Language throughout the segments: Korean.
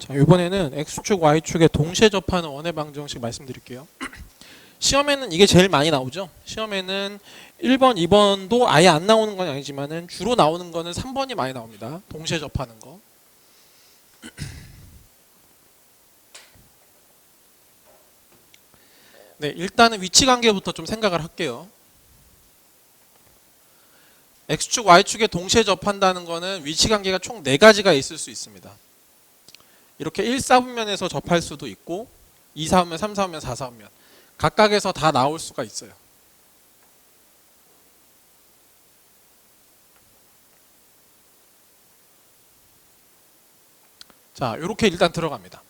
자, 이번에는 X축, Y축에 동시에 접하는 원의 방정식 말씀드릴게요. 시험에는 이게 제일 많이 나오죠. 시험에는 1번, 2번도 아예 안 나오는 건 아니지만은 주로 나오는 거는 3번이 많이 나옵니다. 동시에 접하는 거. 네, 일단은 위치 관계부터 좀 생각을 할게요. X축, Y축에 동시에 접한다는 거는 위치 관계가 총 4가지가 있을 수 있습니다. 이렇게 1, 4분면에서 접할 수도 있고 2, 4분면, 3, 4분면, 4, 4분면 각각에서 다 나올 수가 있어요. 자, 이렇게 일단 들어갑니다.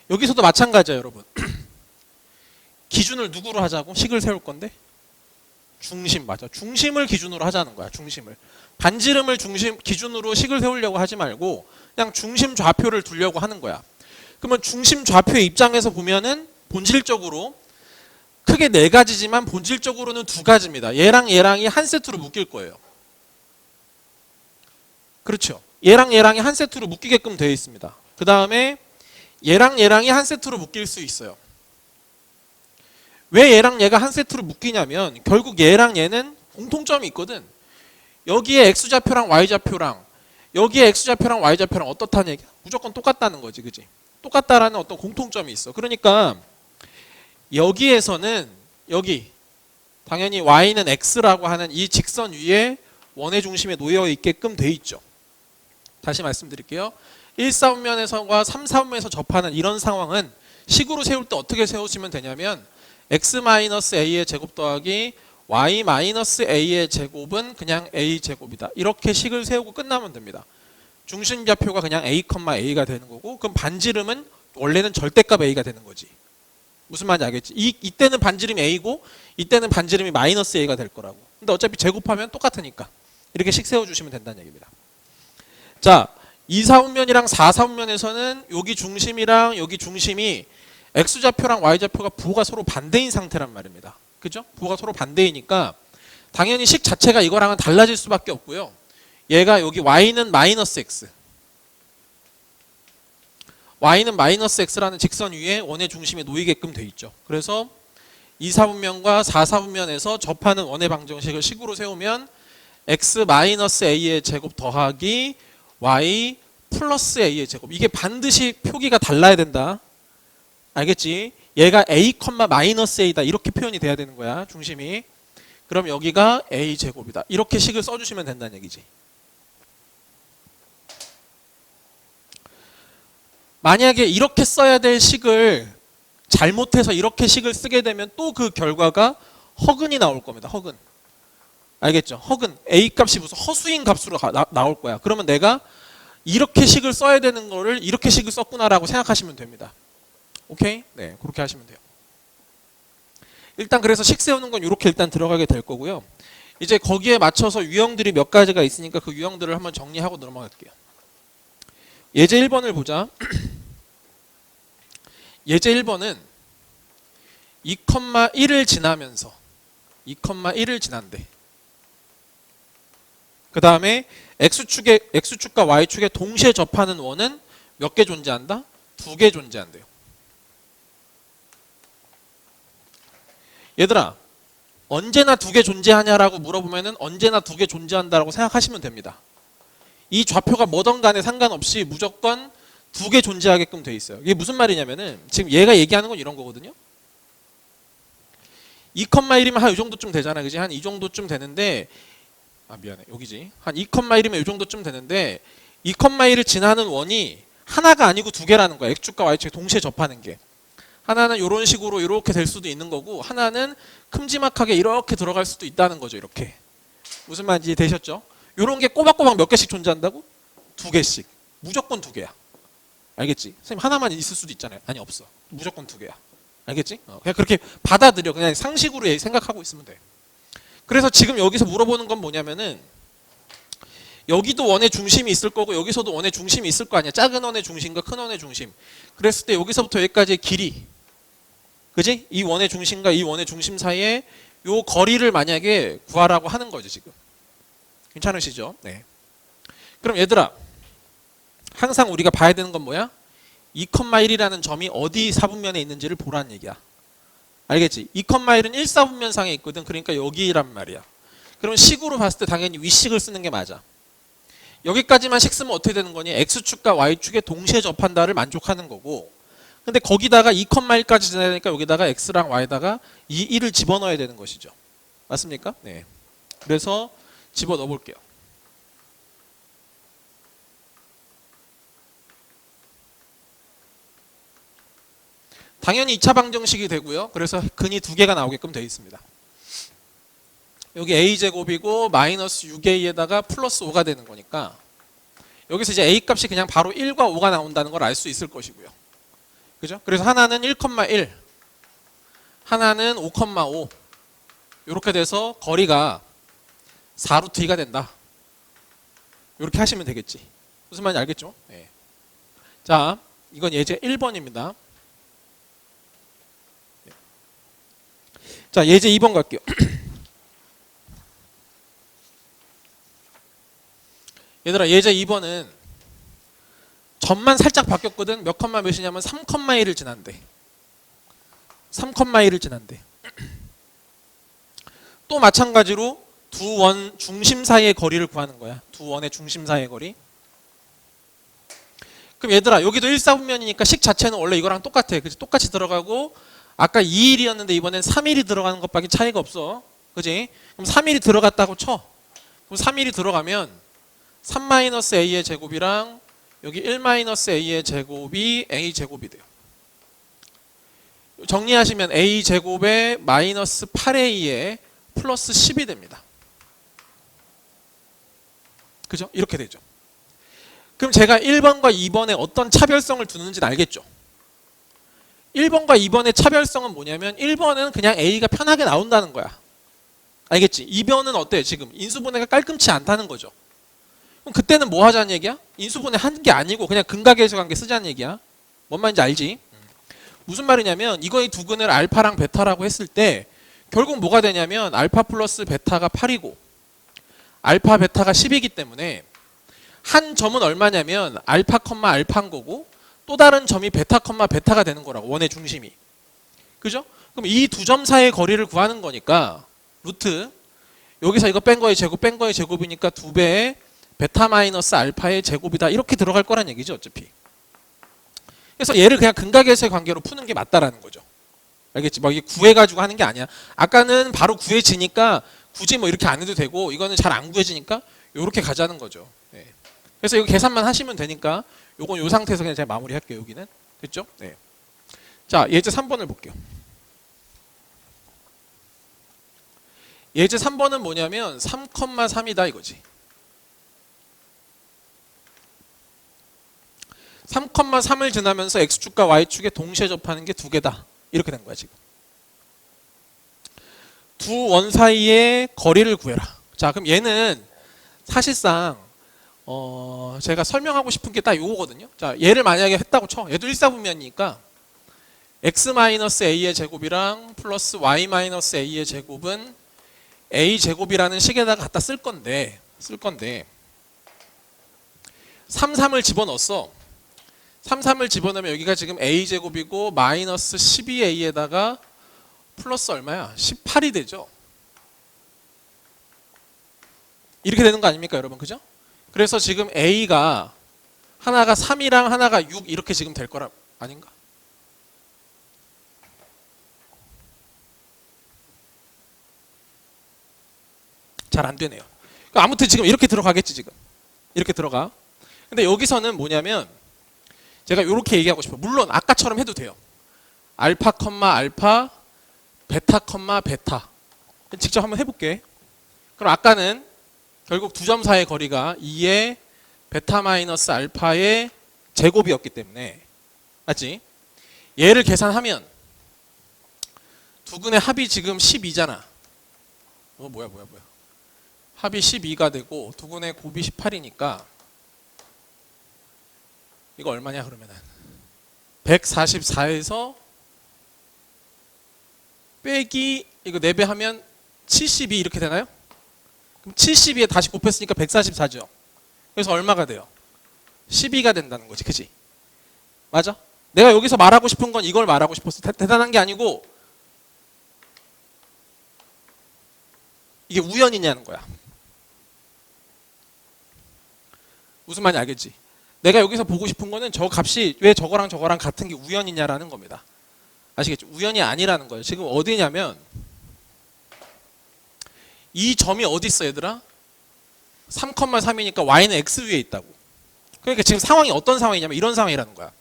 여기서도 마찬가지예요, 여러분. 기준을 누구로 하자고? 식을 세울 건데 중심, 맞아. 중심을 기준으로 하자는 거야. 중심을. 반지름을 중심 기준으로 식을 세우려고 하지 말고 그냥 중심 좌표를 두려고 하는 거야. 그러면 중심 좌표의 입장에서 보면은 본질적으로 크게 4가지지만 본질적으로는 2가지입니다. 얘랑 얘랑이 한 세트로 묶일 거예요. 그렇죠. 얘랑 얘랑이 한 세트로 묶이게끔 되어 있습니다. 그 다음에 얘랑 얘랑이 한 세트로 묶일 수 있어요. 왜 얘랑 얘가 한 세트로 묶이냐면 결국 얘랑 얘는 공통점이 있거든. 여기에 X좌표랑 Y좌표랑 여기에 X좌표랑 Y좌표랑 어떻다는 얘기야? 무조건 똑같다는 거지, 그지? 똑같다라는 어떤 공통점이 있어. 그러니까 여기에서는 여기 당연히 Y는 X라고 하는 이 직선 위에 원의 중심에 놓여 있게끔 돼 있죠. 다시 말씀드릴게요. 1, 4분면에서와 3, 4분면에서 접하는 이런 상황은 식으로 세울 때 어떻게 세우시면 되냐면 x-a의 제곱 더하기 y-a의 제곱은 그냥 a제곱이다. 이렇게 식을 세우고 끝나면 됩니다. 중심좌표가 그냥 a,a가 되는 거고 그럼 반지름은 원래는 절대값 a가 되는 거지. 무슨 말인지 알겠지? 이때는 반지름이 a고 이때는 반지름이 마이너스 a가 될 거라고. 근데 어차피 제곱하면 똑같으니까 이렇게 식 세워주시면 된다는 얘기입니다. 자, 2, 4분면이랑 4, 4분면에서는 여기 중심이랑 여기 중심이 X좌표랑 Y좌표가 부호가 서로 반대인 상태란 말입니다. 그죠? 부호가 서로 반대이니까 당연히 식 자체가 이거랑은 달라질 수밖에 없고요. 얘가 여기 Y는 마이너스 X Y는 마이너스 X라는 직선 위에 원의 중심에 놓이게끔 돼 있죠. 그래서 2, 4분면과 4, 4분면에서 접하는 원의 방정식을 식으로 세우면 X-A의 제곱 더하기 Y 플러스 A의 제곱. 이게 반드시 표기가 달라야 된다. 알겠지? 얘가 A, 마이너스 A다. 이렇게 표현이 돼야 되는 거야. 중심이. 그럼 여기가 A 제곱이다. 이렇게 식을 써주시면 된다는 얘기지. 만약에 이렇게 써야 될 식을 잘못해서 이렇게 식을 쓰게 되면 또 그 결과가 허근이 나올 겁니다. 허근. 알겠죠? 허근. A 값이 무슨 허수인 값으로 나올 거야. 그러면 내가 이렇게 식을 써야 되는 거를 이렇게 식을 썼구나라고 생각하시면 됩니다. 오케이? 네, 그렇게 하시면 돼요. 일단 그래서 식 세우는 건 이렇게 일단 들어가게 될 거고요. 이제 거기에 맞춰서 유형들이 몇 가지가 있으니까 그 유형들을 한번 정리하고 넘어갈게요. 예제 1번을 보자. 예제 1번은 2,1을 지나면서 2,1을 지난대. 그 다음에 X축과 Y축에 동시에 접하는 원은 몇 개 존재한다? 2개 존재한대요. 얘들아, 언제나 2개 존재하냐라고 물어보면은 언제나 2개 존재한다라고 생각하시면 됩니다. 이 좌표가 뭐든 간에 상관없이 무조건 2개 존재하게끔 돼 있어요. 이게 무슨 말이냐면은 지금 얘가 얘기하는 건 이런 거거든요. 2,1이면 한 이 정도쯤 되잖아. 그지? 한 이 정도쯤 되는데 미안해. 여기지. 한 2,1이면 이 정도쯤 되는데 2,1을 지나는 원이 하나가 아니고 2개라는 거야. X축과 Y축에 동시에 접하는 게. 하나는 이런 식으로 이렇게 될 수도 있는 거고 하나는 큼지막하게 이렇게 들어갈 수도 있다는 거죠. 이렇게. 무슨 말인지 되셨죠? 이런 게 꼬박꼬박 몇 개씩 존재한다고? 2개씩. 무조건 2개야. 알겠지? 선생님 하나만 있을 수도 있잖아요. 아니 없어. 무조건 2개야. 알겠지? 그냥 그렇게 받아들여. 그냥 상식으로 생각하고 있으면 돼. 그래서 지금 여기서 물어보는 건 뭐냐면은 여기도 원의 중심이 있을 거고 여기서도 원의 중심이 있을 거 아니야. 작은 원의 중심과 큰 원의 중심. 그랬을 때 여기서부터 여기까지의 길이, 그지? 이 원의 중심과 이 원의 중심 사이에 요 거리를 만약에 구하라고 하는 거죠. 지금 괜찮으시죠? 네. 그럼 얘들아, 항상 우리가 봐야 되는 건 뭐야? 2,1이라는 점이 어디 사분면에 있는지를 보라는 얘기야. 알겠지? 2,1은 1사분면상에 있거든. 그러니까 여기란 말이야. 그럼 식으로 봤을 때 당연히 위식을 쓰는 게 맞아. 여기까지만 식 쓰면 어떻게 되는 거니? X축과 Y축에 동시에 접한다를 만족하는 거고, 근데 거기다가 2,1까지 지나니까 여기다가 X랑 Y다가 이 1을 집어넣어야 되는 것이죠. 맞습니까? 네. 그래서 집어넣어 볼게요. 당연히 2차 방정식이 되고요. 그래서 근이 두 개가 나오게끔 되어 있습니다. 여기 a제곱이고 마이너스 6a에다가 플러스 5가 되는 거니까 여기서 이제 a 값이 그냥 바로 1과 5가 나온다는 걸 알 수 있을 것이고요. 그죠? 그래서 하나는 1,1, 하나는 5,5 이렇게 돼서 거리가 4루트 2가 된다. 이렇게 하시면 되겠지. 무슨 말인지 알겠죠? 네. 자, 이건 예제 1번입니다. 자, 예제 2번 갈게요. 얘들아, 예제 2번은 점만 살짝 바뀌었거든. 몇 컴마 몇이냐면 3,1을 지난대. 3,1을 지난대. 또 마찬가지로 두 원 중심 사이의 거리를 구하는 거야. 두 원의 중심 사이의 거리. 그럼 얘들아, 여기도 1사분면이니까 식 자체는 원래 이거랑 똑같아. 그치? 똑같이 들어가고 아까 2일이었는데 이번엔 3일이 들어가는 것밖에 차이가 없어. 그지? 그럼 3일이 들어갔다고 쳐. 그럼 3일이 들어가면 3-a의 제곱이랑 여기 1-a의 제곱이 a제곱이 돼요. 정리하시면 a제곱에 마이너스 8a에 플러스 10이 됩니다. 그죠? 이렇게 되죠. 그럼 제가 1번과 2번에 어떤 차별성을 두는지는 알겠죠? 1번과 2번의 차별성은 뭐냐면 1번은 그냥 a가 편하게 나온다는 거야. 알겠지? 2번은 어때? 지금 인수분해가 깔끔치 않다는 거죠. 그럼 그때는 뭐 하자는 얘기야? 인수분해 한 게 아니고 그냥 근각에서 관계 쓰자는 얘기야. 뭔 말인지 알지? 무슨 말이냐면 이거의 두 근을 알파랑 베타라고 했을 때 결국 뭐가 되냐면 알파 플러스 베타가 8이고 알파 베타가 10이기 때문에 한 점은 얼마냐면 알파 컴마 알파인 거고 또 다른 점이 베타 컴마 베타가 되는 거라고. 원의 중심이. 그죠? 그럼 이 두 점 사이의 거리를 구하는 거니까 루트 여기서 이거 뺀 거의 제곱이니까 2배의 베타 마이너스 알파의 제곱이다. 이렇게 들어갈 거란 얘기죠. 어차피. 그래서 얘를 그냥 근각에서의 관계로 푸는 게 맞다라는 거죠. 알겠지? 막 이게 구해가지고 하는 게 아니야. 아까는 바로 구해지니까 굳이 뭐 이렇게 안 해도 되고 이거는 잘 안 구해지니까 이렇게 가자는 거죠. 네. 그래서 이거 계산만 하시면 되니까 요건 요 상태에서 그냥 제가 마무리할게요. 여기는. 됐죠? 네. 자, 예제 3번을 볼게요. 예제 3번은 뭐냐면 3,3이다 이거지. 3,3을 지나면서 X축과 Y축에 동시에 접하는 게 두 개다. 이렇게 된 거야 지금. 두 원 사이의 거리를 구해라. 자, 그럼 얘는 사실상 제가 설명하고 싶은 게 딱 요거거든요. 자, 얘를 만약에 했다고 쳐. 얘도 1사분면이니까 x-a의 제곱이랑 플러스 y-a의 제곱은 a 제곱이라는 식에다가 갖다 쓸 건데 3, 3을 집어넣었어. 3, 3을 집어넣으면 여기가 지금 a제곱이고 마이너스 12a에다가 플러스 얼마야? 18이 되죠. 이렇게 되는 거 아닙니까 여러분? 그죠? 그래서 지금 a가 하나가 3이랑 하나가 6 이렇게 지금 될 거라 아닌가? 잘 안 되네요. 아무튼 지금 이렇게 들어가겠지 지금. 이렇게 들어가. 근데 여기서는 뭐냐면 제가 이렇게 얘기하고 싶어요. 물론 아까처럼 해도 돼요. 알파 컴마 알파 베타 컴마 베타. 직접 한번 해볼게. 그럼 아까는 결국 두 점 사이의 거리가 2의 베타 마이너스 알파의 제곱이었기 때문에 맞지? 얘를 계산하면 두 근의 합이 지금 12잖아. 뭐야. 합이 12가 되고 두 근의 곱이 18이니까 이거 얼마냐 그러면은 144에서 빼기 이거 4배 하면 72 이렇게 되나요? 그럼 72에 다시 곱했으니까 144죠. 그래서 얼마가 돼요? 12가 된다는 거지. 그지? 맞아? 내가 여기서 말하고 싶은 건 이걸 말하고 싶었어. 대단한 게 아니고 이게 우연이냐는 거야. 무슨 말인지 알겠지? 내가 여기서 보고 싶은 거는 저 값이 왜 저거랑 저거랑 같은 게 우연이냐라는 겁니다. 아시겠죠? 우연이 아니라는 거예요. 지금 어디냐면 이 점이 어디 있어 얘들아? 3,3이니까 y는 x 위에 있다고. 그러니까 지금 상황이 어떤 상황이냐면 이런 상황이라는 거야.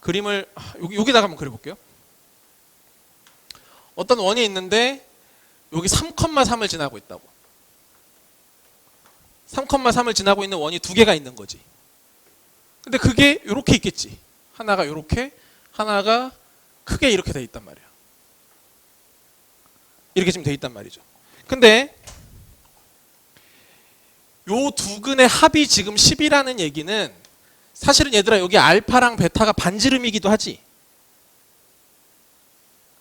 그림을 여기다가 한번 그려볼게요. 어떤 원이 있는데 여기 3,3을 지나고 있다고. 3,3을 지나고 있는 원이 두 개가 있는 거지. 근데 그게 이렇게 있겠지. 하나가 이렇게, 하나가 크게 이렇게 돼 있단 말이야. 이렇게 지금 돼 있단 말이죠. 근데 요 두 근의 합이 지금 10이라는 얘기는 사실은 얘들아 여기 알파랑 베타가 반지름이기도 하지.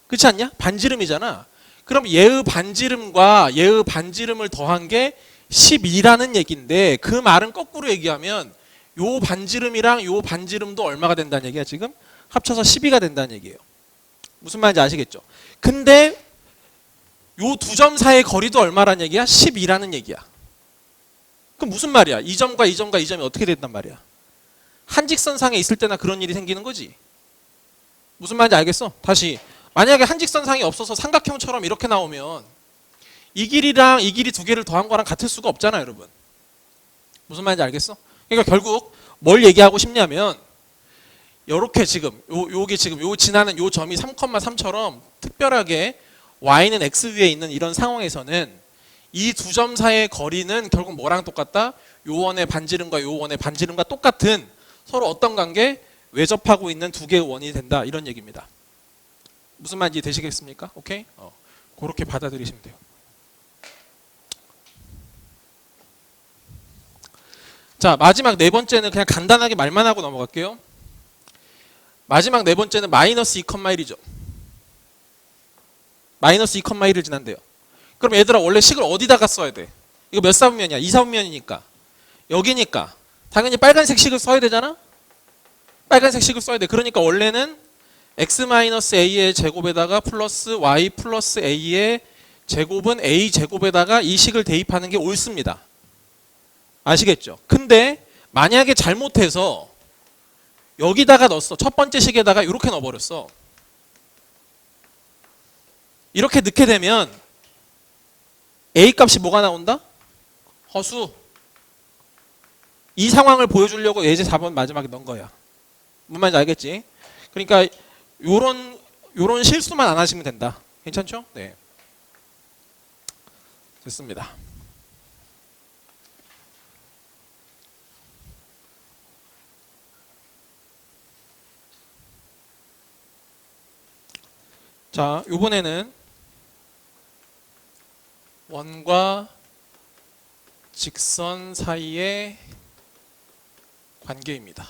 그렇지 않냐? 반지름이잖아. 그럼 얘의 반지름과 얘의 반지름을 더한 게 12라는 얘기인데 그 말은 거꾸로 얘기하면 요 반지름이랑 요 반지름도 얼마가 된다는 얘기야 지금? 합쳐서 12가 된다는 얘기예요. 무슨 말인지 아시겠죠? 근데 요 두 점 사이의 거리도 얼마란 얘기야? 12라는 얘기야. 그럼 무슨 말이야? 이 점과 이 점과 이 점이 어떻게 된단 말이야? 한직선상에 있을 때나 그런 일이 생기는 거지. 무슨 말인지 알겠어? 다시 만약에 한직선상이 없어서 삼각형처럼 이렇게 나오면 이 길이랑 이 길이 두 개를 더한 거랑 같을 수가 없잖아요 여러분. 무슨 말인지 알겠어? 그러니까 결국 뭘 얘기하고 싶냐면 요렇게 지금 요게 지금 요 지나는 요 점이 3,3처럼 특별하게 y는 x 위에 있는 이런 상황에서는 이 두 점 사이의 거리는 결국 뭐랑 똑같다? 요 원의 반지름과 요 원의 반지름과 똑같은 서로 어떤 관계? 외접하고 있는 두 개의 원이 된다 이런 얘기입니다. 무슨 말인지 되시겠습니까? 오케이? 그렇게 받아들이시면 돼요. 자, 마지막 네 번째는 그냥 간단하게 말만 하고 넘어갈게요. 마지막 네 번째는 마이너스 2,1이죠. 마이너스 2,1을 지난대요. 그럼 얘들아 원래 식을 어디다가 써야 돼? 이거 몇 사분면이야? 2사분면이니까. 여기니까. 당연히 빨간색 식을 써야 되잖아? 빨간색 식을 써야 돼. 그러니까 원래는 x-a의 제곱에다가 플러스 y 플러스 a의 제곱은 a 제곱에다가 이 식을 대입하는 게 옳습니다. 아시겠죠? 근데 만약에 잘못해서 여기다가 넣었어. 첫 번째 식에다가 이렇게 넣어버렸어. 이렇게 넣게 되면 a 값이 뭐가 나온다? 허수. 이 상황을 보여주려고 예제 4번 마지막에 넣은 거야. 뭔 말인지 알겠지? 그러니까 요런 실수만 안 하시면 된다. 괜찮죠? 네. 됐습니다. 자, 이번에는 원과 직선 사이의 관계입니다.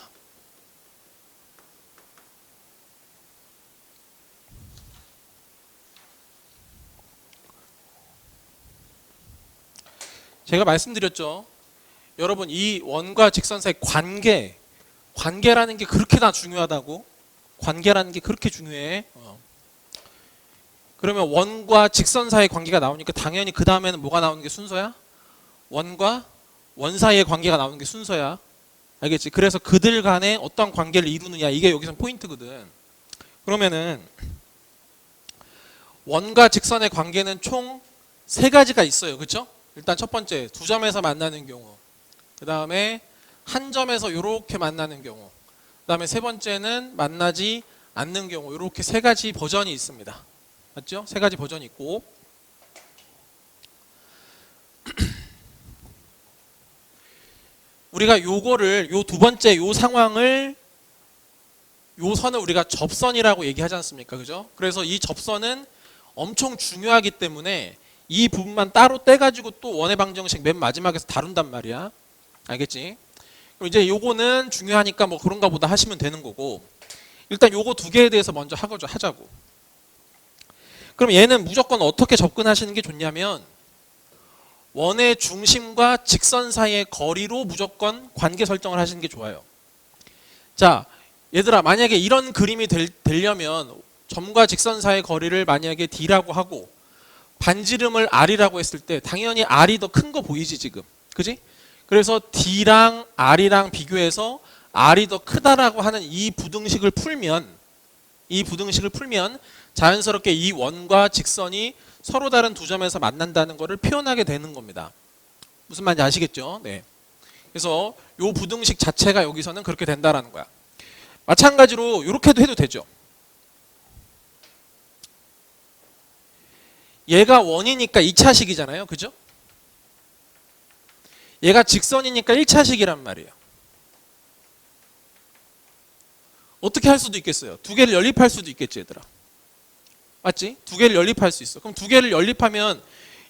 제가 말씀드렸죠. 여러분 이 원과 직선 사이 관계라는 게 그렇게 다 중요하다고. 관계라는 게 그렇게 중요해. 그러면 원과 직선 사이의 관계가 나오니까 당연히 그 다음에는 뭐가 나오는 게 순서야? 원과 원 사이의 관계가 나오는 게 순서야. 알겠지? 그래서 그들 간에 어떤 관계를 이루느냐 이게 여기서 포인트거든. 그러면은 원과 직선의 관계는 총 세 가지가 있어요. 그렇죠? 일단 첫 번째 두 점에서 만나는 경우, 그 다음에 한 점에서 이렇게 만나는 경우, 그 다음에 세 번째는 만나지 않는 경우. 이렇게 세 가지 버전이 있습니다. 맞죠? 세 가지 버전이 있고 우리가 요거를 요 두 번째 요 상황을 요 선을 우리가 접선이라고 얘기하지 않습니까? 그죠? 그래서 이 접선은 엄청 중요하기 때문에 이 부분만 따로 떼가지고 또 원의 방정식 맨 마지막에서 다룬단 말이야. 알겠지? 그럼 이제 요거는 중요하니까 뭐 그런가 보다 하시면 되는 거고 일단 요거 두 개에 대해서 먼저 하자고. 그럼 얘는 무조건 어떻게 접근하시는 게 좋냐면 원의 중심과 직선 사이의 거리로 무조건 관계 설정을 하시는 게 좋아요. 자, 얘들아, 만약에 이런 그림이 되려면 점과 직선 사이의 거리를 만약에 D라고 하고 반지름을 R이라고 했을 때 당연히 R이 더 큰 거 보이지 지금, 그지? 그래서 D랑 R이랑 비교해서 R이 더 크다라고 하는 이 부등식을 풀면 자연스럽게 이 원과 직선이 서로 다른 두 점에서 만난다는 것을 표현하게 되는 겁니다. 무슨 말인지 아시겠죠? 네. 그래서 이 부등식 자체가 여기서는 그렇게 된다라는 거야. 마찬가지로 이렇게도 해도 되죠. 얘가 원이니까 2차식이잖아요. 그죠? 얘가 직선이니까 1차식이란 말이에요. 어떻게 할 수도 있겠어요. 두 개를 연립할 수도 있겠지, 얘들아. 맞지? 두 개를 연립할 수 있어. 그럼 두 개를 연립하면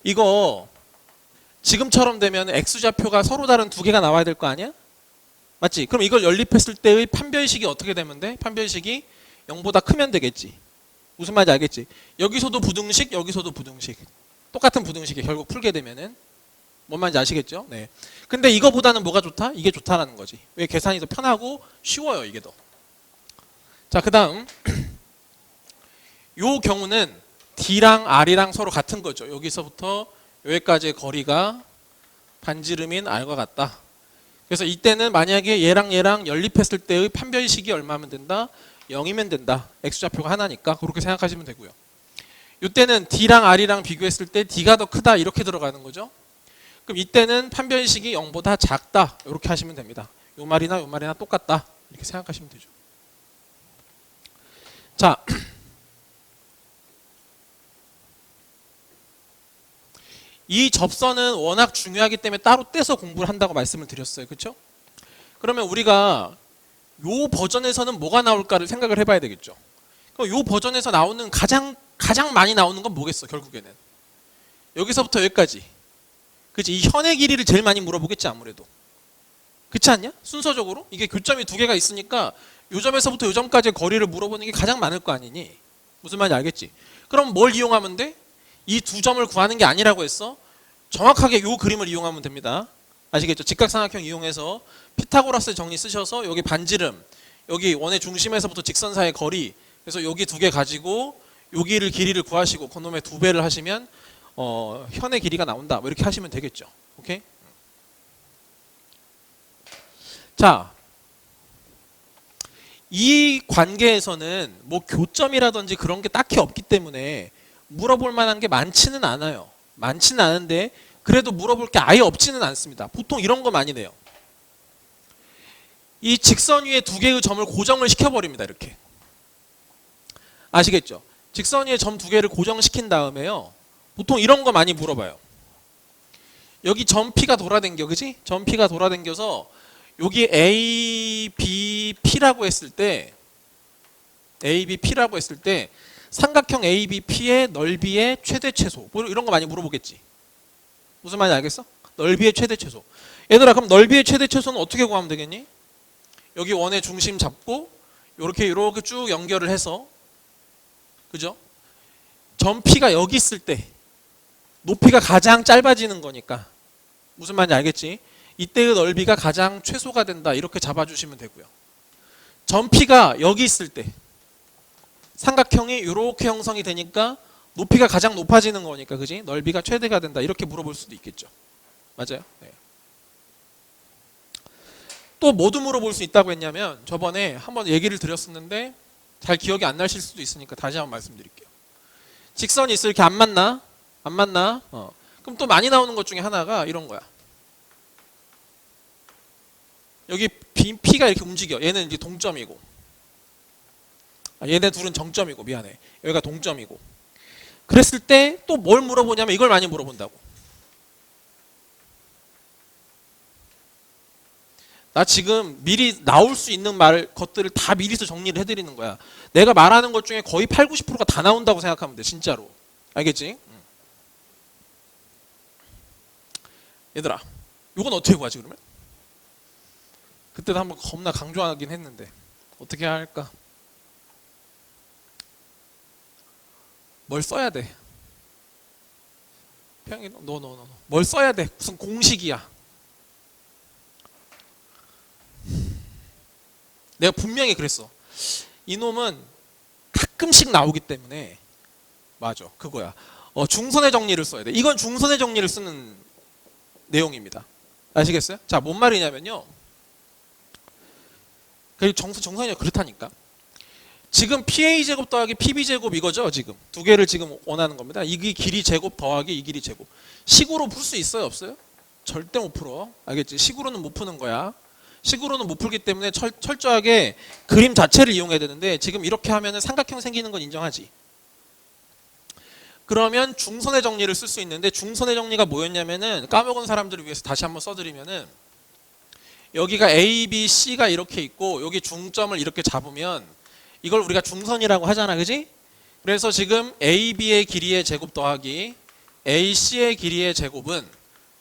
이거 지금처럼 되면 X좌표가 서로 다른 두 개가 나와야 될 거 아니야? 맞지? 그럼 이걸 연립했을 때의 판별식이 어떻게 되면 돼? 판별식이 0보다 크면 되겠지. 무슨 말인지 알겠지? 여기서도 부등식, 여기서도 부등식. 똑같은 부등식이 결국 풀게 되면은 뭔 말인지 아시겠죠? 네. 근데 이거보다는 뭐가 좋다? 이게 좋다라는 거지. 왜? 계산이 더 편하고 쉬워요, 이게 더. 자, 그 다음 요 경우는 D랑 R이랑 서로 같은 거죠. 여기서부터 여기까지의 거리가 반지름인 R과 같다. 그래서 이때는 만약에 얘랑 연립했을 때의 판별식이 얼마면 된다? 0이면 된다. X좌표가 하나니까 그렇게 생각하시면 되고요. 이때는 D랑 R이랑 비교했을 때 D가 더 크다 이렇게 들어가는 거죠. 그럼 이때는 판별식이 0보다 작다 이렇게 하시면 됩니다. 요 말이나 똑같다 이렇게 생각하시면 되죠. 자, 이 접선은 워낙 중요하기 때문에 따로 떼서 공부를 한다고 말씀을 드렸어요. 그렇죠? 그러면 우리가 요 버전에서는 뭐가 나올까를 생각을 해봐야 되겠죠. 그럼 요 버전에서 나오는 가장 많이 나오는 건 뭐겠어? 결국에는 여기서부터 여기까지, 그치? 이 현의 길이를 제일 많이 물어보겠지 아무래도. 그렇지 않냐? 순서적으로 이게 교점이 두 개가 있으니까 요 점에서부터 요 점까지의 거리를 물어보는 게 가장 많을 거 아니니? 무슨 말인지 알겠지? 그럼 뭘 이용하면 돼? 이 두 점을 구하는 게 아니라고 했어. 정확하게 요 그림을 이용하면 됩니다. 아시겠죠? 직각삼각형 이용해서 피타고라스 정리 쓰셔서 여기 반지름, 여기 원의 중심에서부터 직선 사이의 거리, 그래서 여기 두 개 가지고 여기를 길이를 구하시고 그놈의 두 배를 하시면 현의 길이가 나온다. 뭐 이렇게 하시면 되겠죠. 오케이? 자, 이 관계에서는 뭐 교점이라든지 그런 게 딱히 없기 때문에 물어볼 만한 게 많지는 않아요. 많지는 않은데 그래도 물어볼 게 아예 없지는 않습니다. 보통 이런 거 많이 내요. 이 직선 위에 두 개의 점을 고정을 시켜버립니다. 이렇게. 아시겠죠? 직선 위에 점 두 개를 고정시킨 다음에요. 보통 이런 거 많이 물어봐요. 여기 점 P가 돌아댕겨, 그지? 점 P가 돌아댕겨서 여기 A, B, P라고 했을 때 삼각형 A, B, P의 넓이의 최대 최소 뭐 이런 거 많이 물어보겠지. 무슨 말인지 알겠어? 넓이의 최대 최소. 얘들아, 그럼 넓이의 최대 최소는 어떻게 구하면 되겠니? 여기 원의 중심 잡고 이렇게 쭉 연결을 해서, 그죠? 점 P가 여기 있을 때 높이가 가장 짧아지는 거니까 무슨 말인지 알겠지? 이때의 넓이가 가장 최소가 된다 이렇게 잡아주시면 되고요. 점 P가 여기 있을 때 삼각형이 이렇게 형성이 되니까 높이가 가장 높아지는 거니까, 그지? 넓이가 최대가 된다 이렇게 물어볼 수도 있겠죠. 맞아요? 네. 또 뭐도 물어볼 수 있다고 했냐면 저번에 한번 얘기를 드렸었는데 잘 기억이 안 나실 수도 있으니까 다시 한번 말씀드릴게요. 직선이 있어 이렇게 안 맞나? 안 맞나? 그럼 또 많이 나오는 것 중에 하나가 이런 거야. 여기 P가 이렇게 움직여. 얘는 이제 동점이고, 얘네 둘은 정점이고, 미안해. 여기가 동점이고. 그랬을 때 또 뭘 물어보냐면 이걸 많이 물어본다고. 나 지금 미리 나올 수 있는 것들을 다 미리서 정리를 해드리는 거야. 내가 말하는 것 중에 거의 8, 90%가 다 나온다고 생각하면 돼. 진짜로. 알겠지? 얘들아, 이건 어떻게 구하지 그러면? 그때도 한번 겁나 강조하긴 했는데 어떻게 해야 할까? 뭘 써야 돼? 평행 뭘 써야 돼? 무슨 공식이야? 내가 분명히 그랬어. 이놈은 가끔씩 나오기 때문에 맞아 그거야. 중선의 정리를 써야 돼. 이건 중선의 정리를 쓰는 내용입니다. 아시겠어요? 자, 뭔 말이냐면요. 정선이 그렇다니까. 지금 PA제곱 더하기 PB제곱 이거죠. 지금 두 개를 지금 원하는 겁니다. 이 길이 제곱 더하기 이 길이 제곱. 식으로 풀 수 있어요? 없어요? 절대 못 풀어. 알겠지? 식으로는 못 푸는 거야. 식으로는 못 풀기 때문에 철저하게 그림 자체를 이용해야 되는데 지금 이렇게 하면 삼각형 생기는 건 인정하지. 그러면 중선의 정리를 쓸 수 있는데 중선의 정리가 뭐였냐면은 까먹은 사람들을 위해서 다시 한번 써드리면은 여기가 A, B, C가 이렇게 있고 여기 중점을 이렇게 잡으면 이걸 우리가 중선이라고 하잖아, 그지? 그래서 지금 AB의 길이의 제곱 더하기 AC의 길이의 제곱은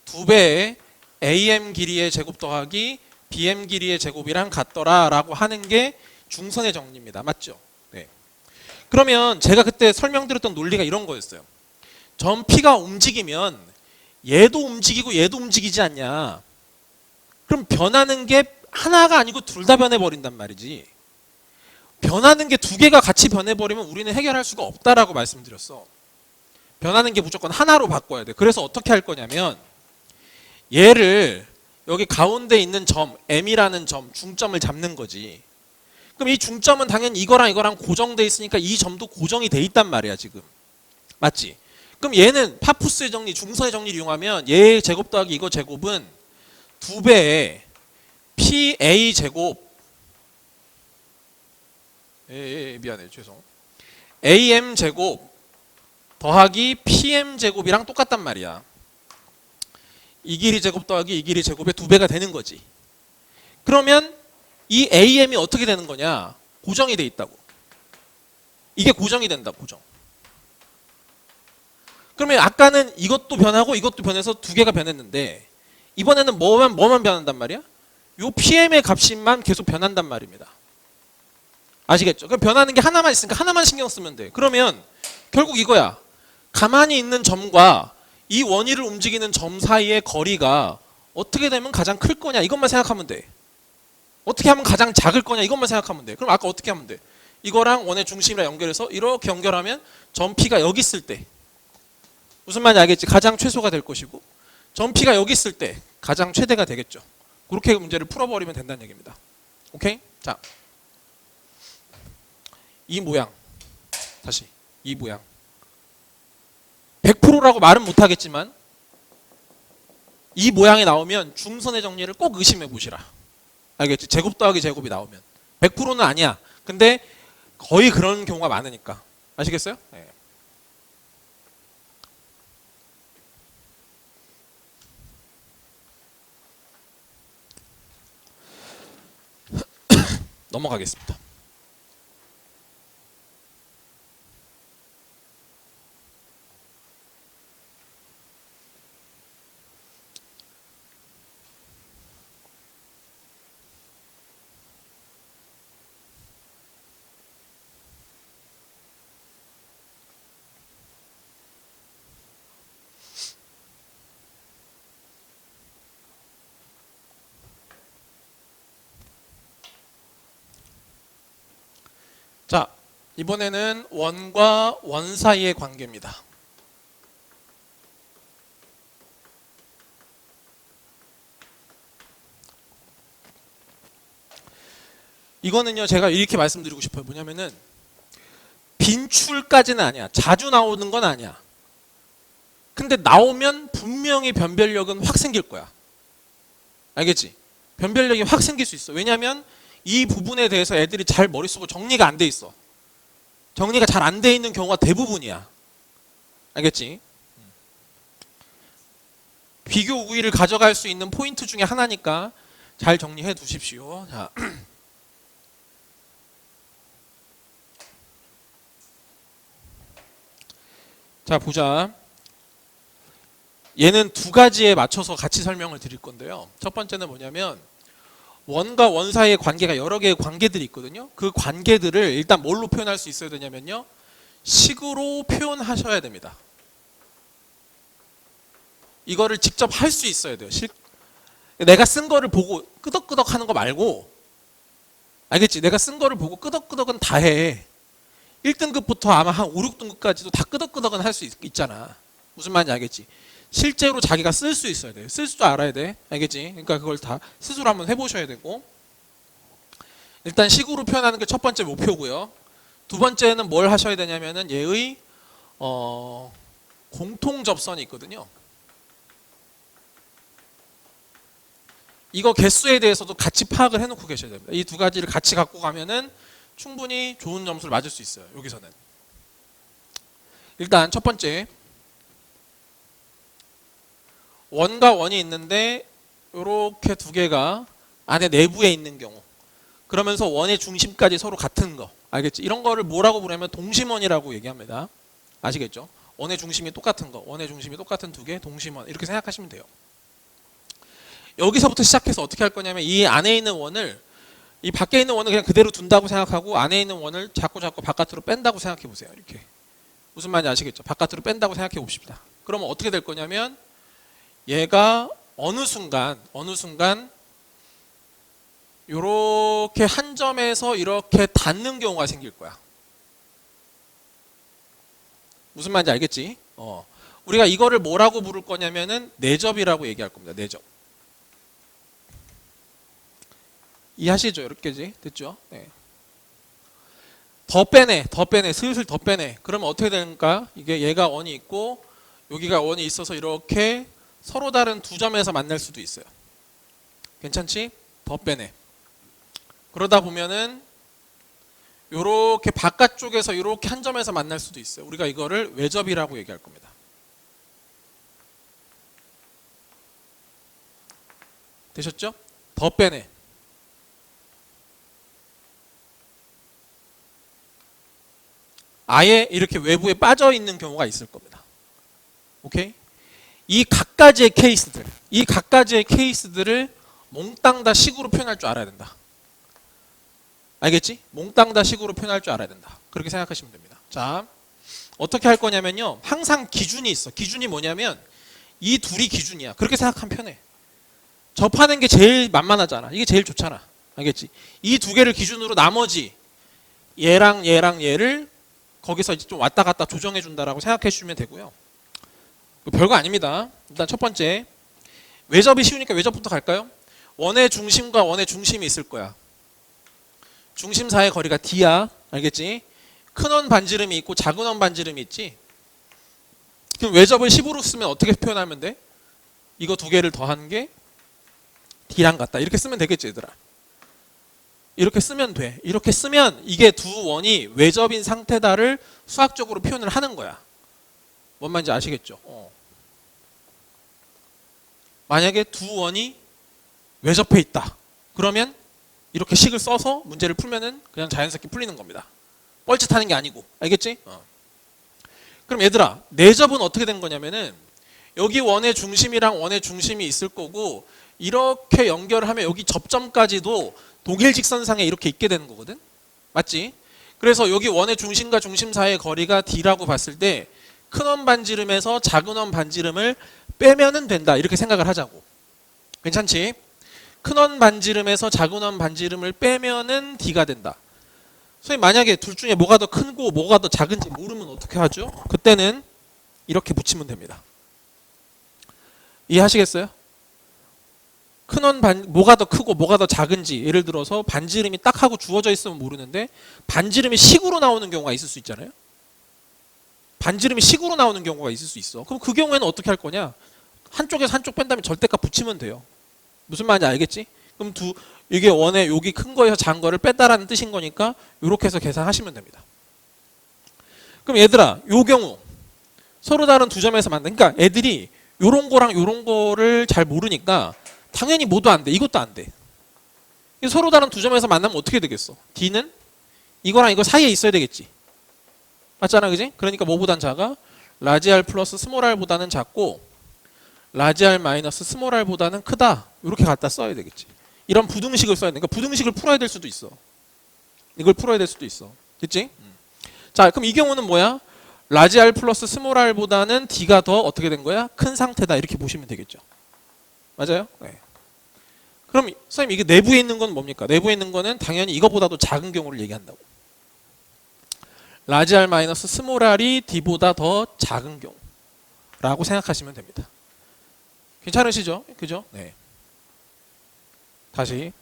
2배의 AM 길이의 제곱 더하기 BM 길이의 제곱이랑 같더라라고 하는 게 중선의 정리입니다. 맞죠? 네. 그러면 제가 그때 설명드렸던 논리가 이런 거였어요. 점 P가 움직이면 얘도 움직이고 얘도 움직이지 않냐? 그럼 변하는 게 하나가 아니고 둘 다 변해버린단 말이지. 변하는 게 두 개가 같이 변해버리면 우리는 해결할 수가 없다라고 말씀드렸어. 변하는 게 무조건 하나로 바꿔야 돼. 그래서 어떻게 할 거냐면 얘를 여기 가운데 있는 점 M이라는 점 중점을 잡는 거지. 그럼 이 중점은 당연히 이거랑 고정돼 있으니까 이 점도 고정이 돼 있단 말이야 지금. 맞지? 그럼 얘는 파푸스의 정리, 중선의 정리를 이용하면 얘 제곱 더하기 이거 제곱은 2배의 PA 제곱 미안해 죄송 AM 제곱 더하기 PM 제곱이랑 똑같단 말이야. 이 길이 제곱 더하기 이 길이 제곱의 2배가 되는 거지. 그러면 이 AM이 어떻게 되는 거냐? 고정이 돼 있다고. 이게 고정이 된다. 고정. 그러면 아까는 이것도 변하고 이것도 변해서 두 개가 변했는데 이번에는 뭐만 변한단 말이야? 요 PM의 값만 계속 변한단 말입니다. 아시겠죠? 그럼 변하는 게 하나만 있으니까 하나만 신경 쓰면 돼. 그러면 결국 이거야. 가만히 있는 점과 이 원위를 움직이는 점 사이의 거리가 어떻게 되면 가장 클 거냐 이것만 생각하면 돼. 어떻게 하면 가장 작을 거냐 이것만 생각하면 돼. 그럼 아까 어떻게 하면 돼? 이거랑 원의 중심이랑 연결해서 이렇게 연결하면 점 P가 여기 있을 때 무슨 말인지 알겠지? 가장 최소가 될 것이고 점 P가 여기 있을 때 가장 최대가 되겠죠. 그렇게 문제를 풀어버리면 된다는 얘기입니다. 오케이? 자, 이 모양 다시 이 모양 100%라고 말은 못하겠지만 이 모양이 나오면 중선의 정리를 꼭 의심해 보시라. 알겠지? 제곱 더하기 제곱이 나오면 100%는 아니야. 근데 거의 그런 경우가 많으니까. 아시겠어요? 네. 넘어가겠습니다. 자, 이번에는 원과 원 사이의 관계입니다. 이거는요 제가 이렇게 말씀드리고 싶어요. 뭐냐면은 빈출까지는 아니야. 자주 나오는 건 아니야. 근데 나오면 분명히 변별력은 확 생길 거야. 알겠지? 변별력이 확 생길 수 있어. 왜냐하면 이 부분에 대해서 애들이 잘 머릿속으로 정리가 안 돼 있어. 정리가 잘 안 돼 있는 경우가 대부분이야. 알겠지? 비교 우위를 가져갈 수 있는 포인트 중에 하나니까 잘 정리해 두십시오. 자, 자 보자. 얘는 두 가지에 맞춰서 같이 설명을 드릴 건데요. 첫 번째는 뭐냐면 원과 원 사이의 관계가 여러 개의 관계들이 있거든요. 그 관계들을 일단 뭘로 표현할 수 있어야 되냐면요. 식으로 표현하셔야 됩니다. 이거를 직접 할 수 있어야 돼요. 내가 쓴 거를 보고 끄덕끄덕 하는 거 말고, 알겠지? 내가 쓴 거를 보고 끄덕끄덕은 다 해. 1등급부터 아마 한 5, 6등급까지도 다 끄덕끄덕은 할 수 있잖아. 무슨 말인지 알겠지? 실제로 자기가 쓸 수 있어야 돼. 쓸 줄 알아야 돼. 알겠지? 그러니까 그걸 다 스스로 한번 해보셔야 되고. 일단 식으로 표현하는 게 첫 번째 목표고요. 두 번째는 뭘 하셔야 되냐면은 얘의 공통 접선이 있거든요. 이거 개수에 대해서도 같이 파악을 해놓고 계셔야 됩니다. 이 두 가지를 같이 갖고 가면은 충분히 좋은 점수를 맞을 수 있어요. 여기서는. 일단 첫 번째, 원과 원이 있는데 이렇게 두 개가 안에 내부에 있는 경우, 그러면서 원의 중심까지 서로 같은 거, 알겠지? 이런 거를 뭐라고 부르냐면 동심원이라고 얘기합니다. 아시겠죠? 원의 중심이 똑같은 거, 원의 중심이 똑같은 두 개, 동심원, 이렇게 생각하시면 돼요. 여기서부터 시작해서 어떻게 할 거냐면 이 안에 있는 원을, 이 밖에 있는 원을 그냥 그대로 둔다고 생각하고 안에 있는 원을 자꾸 바깥으로 뺀다고 생각해 보세요. 이렇게. 무슨 말인지 아시겠죠? 바깥으로 뺀다고 생각해 봅시다. 그러면 어떻게 될 거냐면 얘가 어느 순간 요렇게 한 점에서 이렇게 닿는 경우가 생길 거야. 무슨 말인지 알겠지? 우리가 이거를 뭐라고 부를 거냐면은 내접이라고 얘기할 겁니다. 내접. 이해하시죠? 이렇게지? 됐죠? 네. 더 빼내, 슬슬 더 빼내. 그러면 어떻게 되는가? 이게 얘가 원이 있고 여기가 원이 있어서 이렇게 서로 다른 두 점에서 만날 수도 있어요. 괜찮지? 더 빼내. 그러다 보면은 요렇게 바깥쪽에서 요렇게 한 점에서 만날 수도 있어요. 우리가 이거를 외접이라고 얘기할 겁니다. 되셨죠? 더 빼내. 아예 이렇게 외부에 빠져 있는 경우가 있을 겁니다. 오케이? 이 각가지의 케이스들을 몽땅 다 식으로 표현할 줄 알아야 된다. 알겠지? 몽땅 다 식으로 표현할 줄 알아야 된다. 그렇게 생각하시면 됩니다. 자, 어떻게 할 거냐면요. 항상 기준이 있어. 기준이 뭐냐면 이 둘이 기준이야. 그렇게 생각하면 편해. 접하는 게 제일 만만하잖아. 이게 제일 좋잖아. 알겠지? 이 두 개를 기준으로 나머지 얘랑 얘를 거기서 이제 좀 왔다 갔다 조정해 준다라고 생각해 주시면 되고요. 별거 아닙니다. 일단 첫 번째, 외접이 쉬우니까 외접부터 갈까요? 원의 중심과 원의 중심이 있을 거야. 중심 사이의 거리가 D야. 알겠지? 큰 원 반지름이 있고 작은 원 반지름이 있지. 그럼 외접을 10으로 쓰면 어떻게 표현하면 돼? 이거 두 개를 더한 게 D랑 같다. 이렇게 쓰면 되겠지, 얘들아. 이렇게 쓰면 돼. 이렇게 쓰면 이게 두 원이 외접인 상태다를 수학적으로 표현을 하는 거야. 뭔 말인지 아시겠죠? 만약에 두 원이 외접해 있다. 그러면 이렇게 식을 써서 문제를 풀면은 그냥 자연스럽게 풀리는 겁니다. 뻘짓하는 게 아니고. 알겠지? 그럼 얘들아, 내접은 어떻게 된 거냐면은 여기 원의 중심이랑 원의 중심이 있을 거고 이렇게 연결을 하면 여기 접점까지도 동일 직선상에 이렇게 있게 되는 거거든. 맞지? 그래서 여기 원의 중심과 중심 사이의 거리가 D라고 봤을 때 큰 원 반지름에서 작은 원 반지름을 빼면은 된다. 이렇게 생각을 하자고. 괜찮지? 큰 원 반지름에서 작은 원 반지름을 빼면은 D가 된다. 선생님, 만약에 둘 중에 뭐가 더 크고 뭐가 더 작은지 모르면 어떻게 하죠? 그때는 이렇게 붙이면 됩니다. 이해하시겠어요? 뭐가 더 크고 뭐가 더 작은지, 예를 들어서 반지름이 딱 하고 주어져 있으면 모르는데 반지름이 식으로 나오는 경우가 있을 수 있잖아요. 반지름이 식으로 나오는 경우가 있을 수 있어. 그럼 그 경우에는 어떻게 할 거냐? 한쪽에서 한쪽 뺀 다음에 절대값 붙이면 돼요. 무슨 말인지 알겠지? 그럼 이게 원의 여기 큰 거에서 작은 거를 뺐다라는 뜻인 거니까 이렇게 해서 계산하시면 됩니다. 그럼 얘들아, 요 경우 서로 다른 두 점에서 만나. 그러니까 애들이 요런 거랑 요런 거를 잘 모르니까 당연히 뭐도 안 돼. 이것도 안 돼. 서로 다른 두 점에서 만나면 어떻게 되겠어? D는 이거랑 이거 사이에 있어야 되겠지. 맞잖아, 그지? 그러니까 뭐보단 작아? 라지 R 플러스 스몰 r보다는 작고 라지 R 마이너스 스몰 r보다는 크다. 이렇게 갖다 써야 되겠지. 이런 부등식을 써야 돼. 그러니까 부등식을 풀어야 될 수도 있어. 이걸 풀어야 될 수도 있어. 됐지? 자, 그럼 이 경우는 뭐야? 라지 R 플러스 스몰 r보다는 D가 더 어떻게 된 거야? 큰 상태다. 이렇게 보시면 되겠죠. 맞아요? 네. 그럼 선생님 이게 내부에 있는 건 뭡니까? 내부에 있는 거는 당연히 이거보다도 작은 경우를 얘기한다고. 라지 R 마이너스 스몰 r이 D보다 더 작은 경우라고 생각하시면 됩니다. 괜찮으시죠? 그죠? 네. 다시.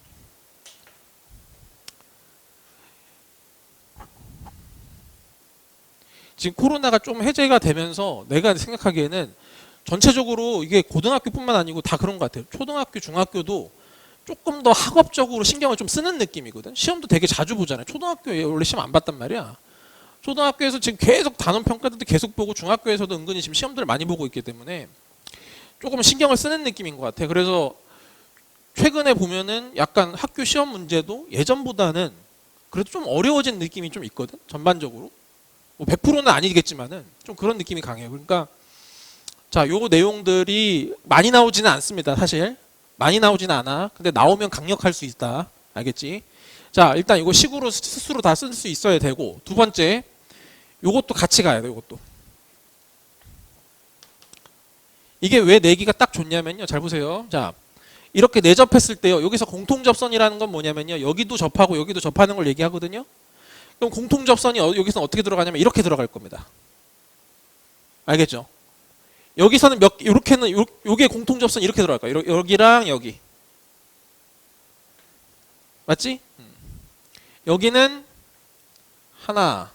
지금 코로나가 좀 해제가 되면서 내가 생각하기에는 전체적으로 이게 고등학교뿐만 아니고 다 그런 것 같아요. 초등학교, 중학교도 조금 더 학업적으로 신경을 좀 쓰는 느낌이거든. 시험도 되게 자주 보잖아요. 초등학교에 원래 시험 안 봤단 말이야. 초등학교에서 지금 계속 단원 평가들도 계속 보고 중학교에서도 은근히 지금 시험들을 많이 보고 있기 때문에 조금 신경을 쓰는 느낌인 것 같아. 그래서 최근에 보면은 약간 학교 시험 문제도 예전보다는 그래도 좀 어려워진 느낌이 좀 있거든. 전반적으로. 뭐 100%는 아니겠지만은 좀 그런 느낌이 강해요. 그러니까 자, 요 내용들이 많이 나오지는 않습니다. 사실 많이 나오지는 않아. 근데 나오면 강력할 수 있다. 알겠지? 자, 일단 이거 식으로 스스로 다 쓸 수 있어야 되고, 두 번째 요것도 같이 가야 돼. 요것도 이게 왜 내기가 딱 좋냐면요. 잘 보세요. 자, 이렇게 내접했을 때요. 여기서 공통접선이라는 건 뭐냐면요. 여기도 접하고 여기도 접하는 걸 얘기하거든요. 그럼 공통접선이 여기서는 어떻게 들어가냐면 이렇게 들어갈 겁니다. 알겠죠? 여기서는 요렇게는 요게 공통접선이 이렇게 들어갈 거야. 여기랑 여기. 맞지? 여기는 하나,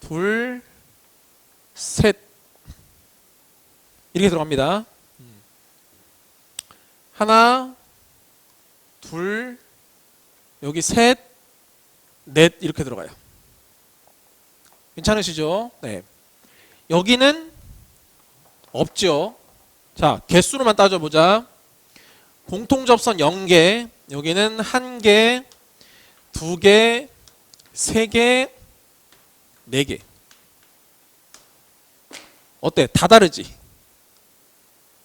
둘, 셋. 이렇게 들어갑니다. 하나, 둘, 여기 셋, 넷 이렇게 들어가요. 괜찮으시죠? 네. 여기는 없죠. 자, 개수로만 따져보자. 공통접선 0개, 여기는 1개, 2개, 3개, 4개. 어때? 다 다르지?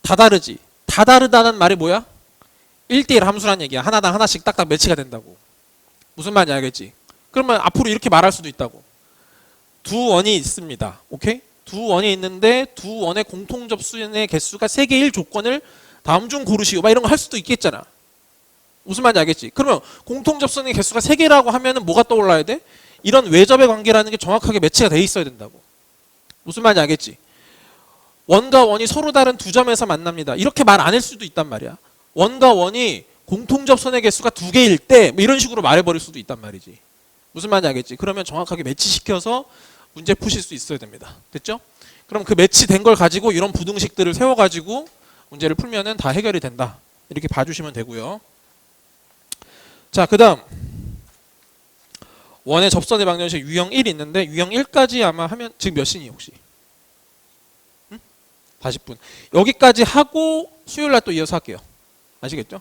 다 다르지? 다 다르다는 말이 뭐야? 1대1 함수란 얘기야. 하나당 하나씩 딱딱 매치가 된다고. 무슨 말인지 알겠지? 그러면 앞으로 이렇게 말할 수도 있다고. 두 원이 있습니다. 오케이? 두 원이 있는데 두 원의 공통접선의 개수가 3개일 조건을 다음 중 고르시오. 막 이런 거 할 수도 있겠잖아. 무슨 말인지 알겠지? 그러면 공통접선의 개수가 3개라고 하면은 뭐가 떠올라야 돼? 이런 외접의 관계라는 게 정확하게 매치가 돼 있어야 된다고. 무슨 말인지 알겠지? 원과 원이 서로 다른 두 점에서 만납니다. 이렇게 말 안 할 수도 있단 말이야. 원과 원이 공통접선의 개수가 2개일 때 뭐 이런 식으로 말해버릴 수도 있단 말이지. 무슨 말인지 알겠지? 그러면 정확하게 매치시켜서 문제 푸실 수 있어야 됩니다. 됐죠? 그럼 그 매치된 걸 가지고 이런 부등식들을 세워가지고 문제를 풀면은 다 해결이 된다. 이렇게 봐주시면 되고요. 자, 그 다음 원의 접선의 방정식 유형 1 있는데 유형 1까지 아마 하면 지금 몇 시니 혹시? 40분. 여기까지 하고 수요일날 또 이어서 할게요. 아시겠죠?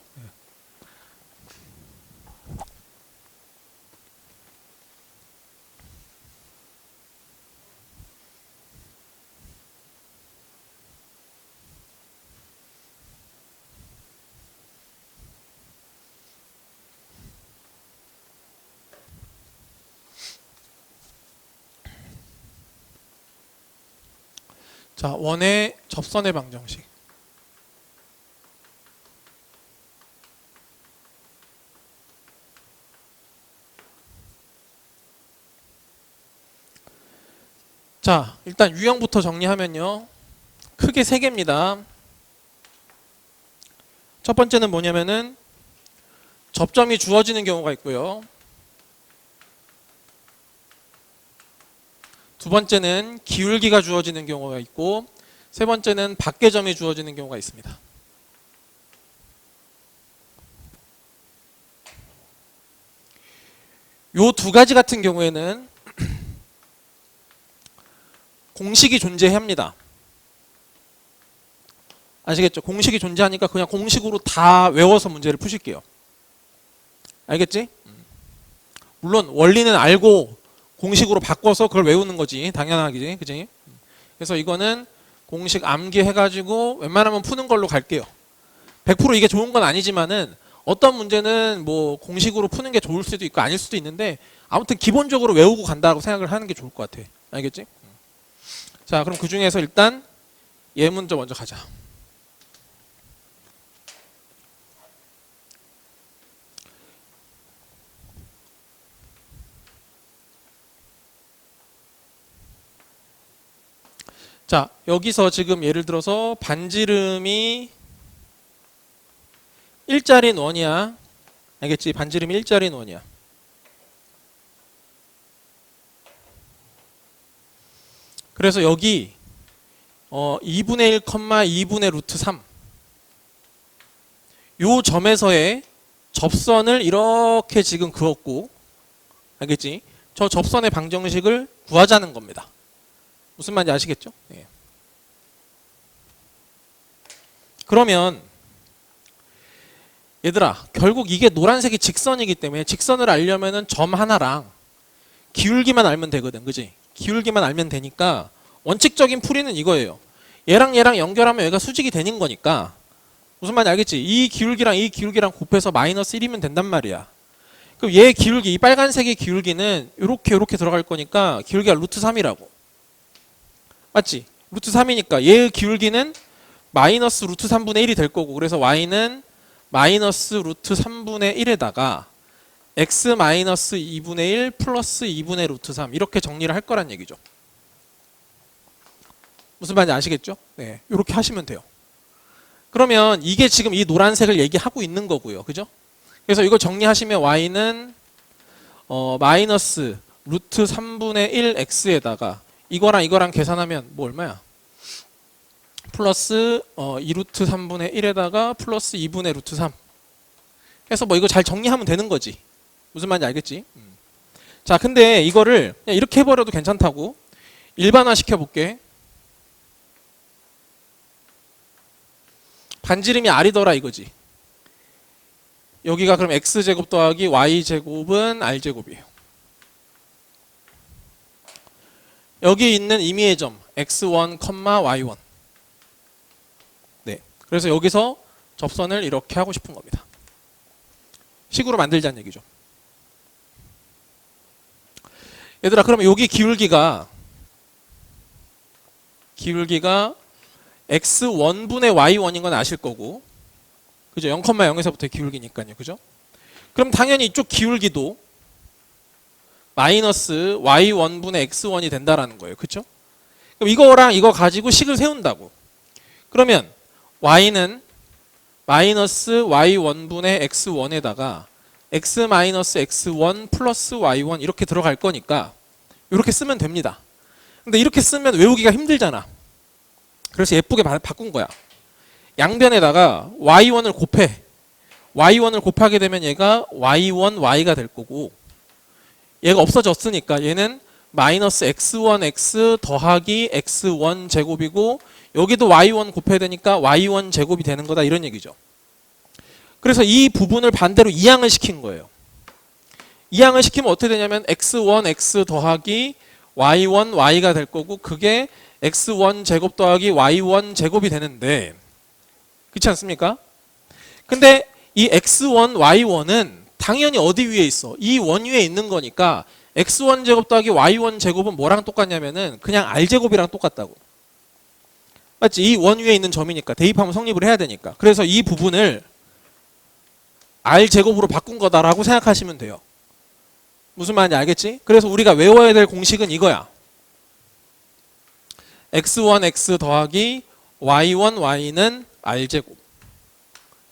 자, 원의 접선의 방정식. 자, 일단 유형부터 정리하면요. 크게 3개입니다. 첫 번째는 뭐냐면은 접점이 주어지는 경우가 있고요. 두 번째는 기울기가 주어지는 경우가 있고, 세 번째는 밖에점이 주어지는 경우가 있습니다. 요 두 가지 같은 경우에는 공식이 존재합니다. 아시겠죠? 공식이 존재하니까 그냥 공식으로 다 외워서 문제를 푸실게요. 알겠지? 물론 원리는 알고 공식으로 바꿔서 그걸 외우는 거지. 당연하지. 그지? 그래서 이거는 공식 암기해가지고 웬만하면 푸는 걸로 갈게요. 100% 이게 좋은 건 아니지만은 어떤 문제는 뭐 공식으로 푸는 게 좋을 수도 있고 아닐 수도 있는데 아무튼 기본적으로 외우고 간다고 생각을 하는 게 좋을 것 같아. 알겠지? 자, 그럼 그 중에서 일단 얘 문제 먼저 가자. 자, 여기서 지금 예를 들어서 반지름이 일자리인 원이야. 알겠지? 반지름이 일자리인 원이야. 그래서 여기 2분의 1, 2분의 루트 3 요 점에서의 접선을 이렇게 지금 그었고, 알겠지? 저 접선의 방정식을 구하자는 겁니다. 무슨 말인지 아시겠죠? 예. 그러면 얘들아, 결국 이게 노란색이 직선이기 때문에 직선을 알려면은 점 하나랑 기울기만 알면 되거든, 그지? 기울기만 알면 되니까 원칙적인 풀이는 이거예요. 얘랑 연결하면 얘가 수직이 되는 거니까, 무슨 말인지 알겠지? 이 기울기랑 곱해서 마이너스 1이면 된단 말이야. 그럼 얘 기울기, 이 빨간색의 기울기는 이렇게 들어갈 거니까 기울기가 루트 3이라고. 맞지? 루트 3이니까 얘의 기울기는 마이너스 루트 3분의 1이 될 거고, 그래서 y는 마이너스 루트 3분의 1에다가 x 마이너스 2분의 1 플러스 2분의 루트 3 이렇게 정리를 할 거란 얘기죠. 무슨 말인지 아시겠죠? 네, 이렇게 하시면 돼요. 그러면 이게 지금 이 노란색을 얘기하고 있는 거고요. 그죠? 그래서 이거 정리하시면 y는 마이너스 루트 3분의 1 x에다가 이거랑 계산하면 뭐 얼마야? 플러스 2루트 3분의 1에다가 플러스 2분의 루트 3 해서 뭐 이거 잘 정리하면 되는 거지. 무슨 말인지 알겠지? 자, 근데 이거를 그냥 이렇게 해버려도 괜찮다고. 일반화 시켜볼게. 반지름이 r이더라 이거지. 여기가 그럼 x제곱 더하기 y제곱은 r제곱이에요. 여기 있는 임의의 점 x1, y1. 네. 그래서 여기서 접선을 이렇게 하고 싶은 겁니다. 식으로 만들자는 얘기죠. 얘들아, 그러면 여기 기울기가 x1분의 y1인 건 아실 거고, 그죠? 0,0에서부터 기울기니까요. 그죠? 그럼 당연히 이쪽 기울기도 마이너스 y1분의 x1이 된다라는 거예요. 그죠? 그럼 이거랑 이거 가지고 식을 세운다고. 그러면 y는 마이너스 y1분의 x1에다가 x 마이너스 x1 플러스 y1 이렇게 들어갈 거니까 이렇게 쓰면 됩니다. 근데 이렇게 쓰면 외우기가 힘들잖아. 그래서 예쁘게 바꾼 거야. 양변에다가 y1을 곱해. y1을 곱하게 되면 얘가 y1y가 될 거고, 얘가 없어졌으니까 얘는 마이너스 x1x 더하기 x1 제곱이고, 여기도 y1 곱해야 되니까 y1 제곱이 되는 거다, 이런 얘기죠. 그래서 이 부분을 반대로 이항을 시킨 거예요. 이항을 시키면 어떻게 되냐면 x1x 더하기 y1y가 될 거고, 그게 x1 제곱 더하기 y1 제곱이 되는데, 그렇지 않습니까? 근데 이 x1, y1은 당연히 어디 위에 있어? 이 원 위에 있는 거니까 x1 제곱 더하기 y1 제곱은 뭐랑 똑같냐면은 그냥 r제곱이랑 똑같다고. 맞지? 이 원 위에 있는 점이니까 대입하면 성립을 해야 되니까. 그래서 이 부분을 r제곱으로 바꾼 거다라고 생각하시면 돼요. 무슨 말인지 알겠지? 그래서 우리가 외워야 될 공식은 이거야. x1x 더하기 y1y는 r제곱.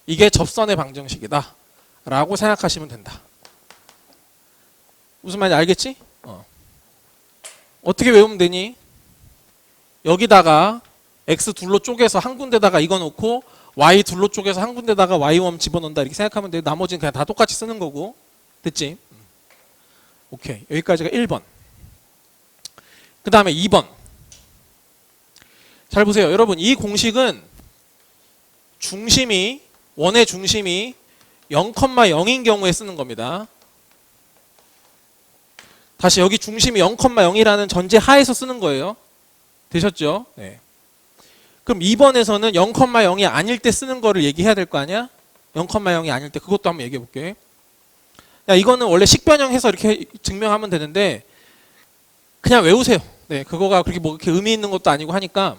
이게 접선의 방정식이다 라고 생각하시면 된다. 무슨 말인지 알겠지? 어떻게 외우면 되니? 여기다가 x 둘로 쪼개서 한 군데다가 이거 놓고 y 둘로 쪼개서 한 군데다가 y1 집어넣는다 이렇게 생각하면 돼. 나머지는 그냥 다 똑같이 쓰는 거고. 됐지? 오케이. 여기까지가 1번. 그 다음에 2번. 잘 보세요. 여러분, 이 공식은 원의 중심이 0,0인 경우에 쓰는 겁니다. 다시 여기 중심이 0,0이라는 전제 하에서 쓰는 거예요. 되셨죠? 네. 그럼 2번에서는 0,0이 아닐 때 쓰는 거를 얘기해야 될 거 아니야? 0,0이 아닐 때 그것도 한번 얘기해 볼게. 야, 이거는 원래 식변형 해서 이렇게 증명하면 되는데 그냥 외우세요. 네, 그거가 그렇게 뭐 그렇게 의미 있는 것도 아니고 하니까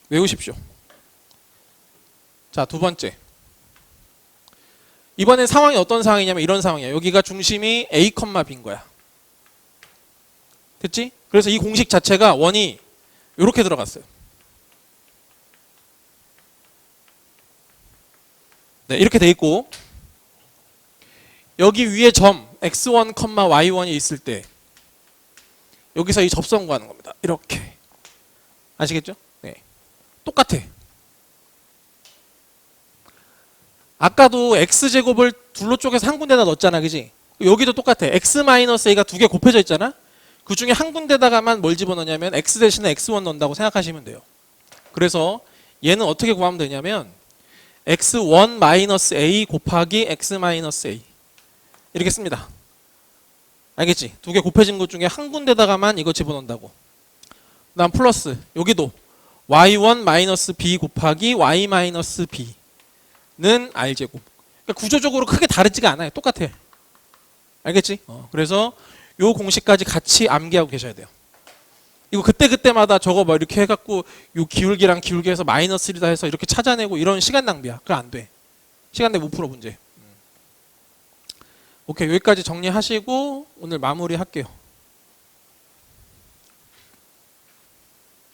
외우십시오. 자, 두 번째. 이번에 상황이 어떤 상황이냐면 이런 상황이야. 여기가 중심이 A, B인 거야. 됐지? 그래서 이 공식 자체가 원이 이렇게 들어갔어요. 네, 이렇게 돼 있고 여기 위에 점 x1, y1이 있을 때 여기서 이 접선 구하는 겁니다. 이렇게. 아시겠죠? 네. 똑같아. 아까도 x제곱을 둘로 쪼개서 한 군데다 넣었잖아. 그지? 여기도 똑같아. x-a가 두 개 곱해져 있잖아. 그 중에 한 군데다가만 뭘 집어넣냐면 x 대신에 x1 넣는다고 생각하시면 돼요. 그래서 얘는 어떻게 구하면 되냐면 x1-a 곱하기 x-a 이렇게 씁니다. 알겠지? 두 개 곱해진 것 중에 한 군데다가만 이거 집어넣는다고. 그 다음 플러스 여기도 y1-b 곱하기 y-b는 r제곱. 그러니까 구조적으로 크게 다르지가 않아요. 똑같아. 알겠지? 그래서 요 공식까지 같이 암기하고 계셔야 돼요. 이거 그때그때마다 저거 뭐 이렇게 해갖고 요 기울기랑 기울기에서 -1이다 해서 이렇게 찾아내고 이런 시간 낭비야. 그거 안 돼. 시간 내못 풀어 문제. 오케이, 여기까지 정리하시고 오늘 마무리 할게요.